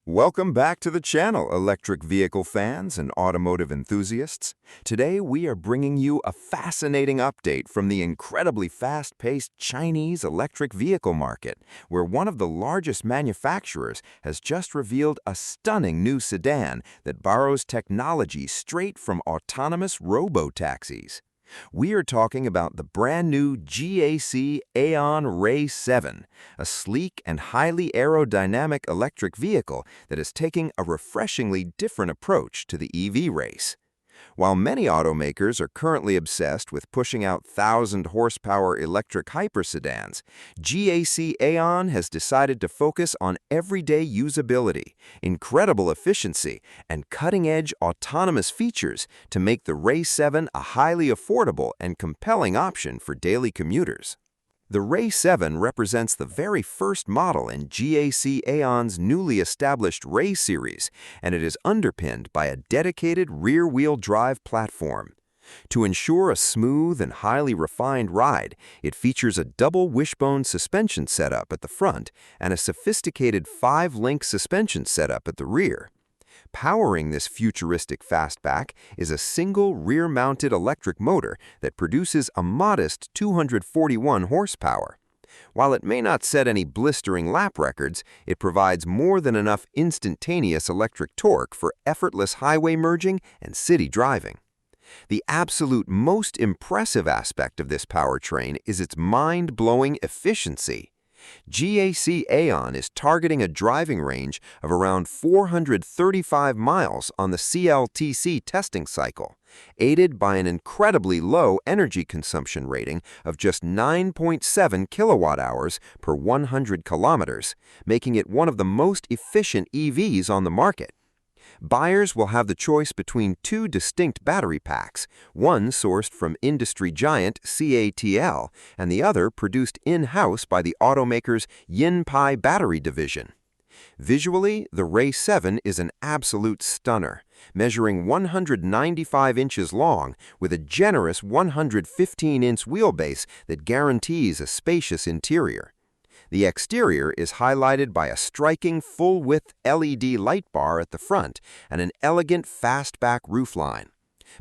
Welcome back to the channel, electric vehicle fans and automotive enthusiasts. Today, we are bringing you a fascinating update from the incredibly fast-paced Chinese electric vehicle market, where one of the largest manufacturers has just revealed a stunning new sedan that borrows technology straight from autonomous robotaxis. We are talking about the brand new GAC Aion Ray 7, a sleek and highly aerodynamic electric vehicle that is taking a refreshingly different approach to the EV race. While many automakers are currently obsessed with pushing out 1,000-horsepower electric hypersedans, GAC Aion has decided to focus on everyday usability, incredible efficiency, and cutting-edge autonomous features to make the Ray 7 a highly affordable and compelling option for daily commuters. The Ray 7 represents the very first model in GAC Aion's newly established Ray series, and it is underpinned by a dedicated rear-wheel drive platform. To ensure a smooth and highly refined ride, it features a double wishbone suspension setup at the front and a sophisticated 5-link suspension setup at the rear. Powering this futuristic fastback is a single rear-mounted electric motor that produces a modest 241 horsepower. While it may not set any blistering lap records, it provides more than enough instantaneous electric torque for effortless highway merging and city driving. The absolute most impressive aspect of this powertrain is its mind-blowing efficiency. GAC Aion is targeting a driving range of around 435 miles on the CLTC testing cycle, aided by an incredibly low energy consumption rating of just 9.7 kilowatt-hours per 100 kilometers, making it one of the most efficient EVs on the market. Buyers will have the choice between two distinct battery packs, one sourced from industry giant CATL and the other produced in-house by the automaker's Yinpai battery division. Visually, the Ray 7 is an absolute stunner, measuring 195 inches long with a generous 115-inch wheelbase that guarantees a spacious interior. The exterior is highlighted by a striking full-width LED light bar at the front and an elegant fastback roofline.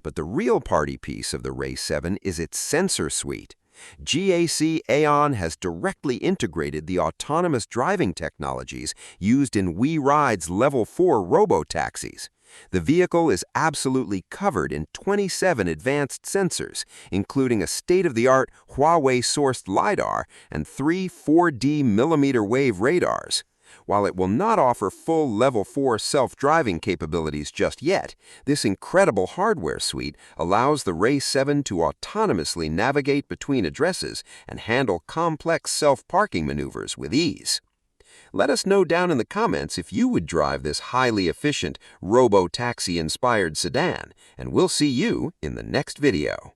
But the real party piece of the Ray 7 is its sensor suite. GAC Aion has directly integrated the autonomous driving technologies used in WeRide's Level 4 robotaxis. The vehicle is absolutely covered in 27 advanced sensors, including a state-of-the-art Huawei-sourced LiDAR and 3 4D millimeter-wave radars. While it will not offer full Level 4 self-driving capabilities just yet, this incredible hardware suite allows the Ray 7 to autonomously navigate between addresses and handle complex self-parking maneuvers with ease. Let us know down in the comments if you would drive this highly efficient robotaxi-inspired sedan, and we'll see you in the next video.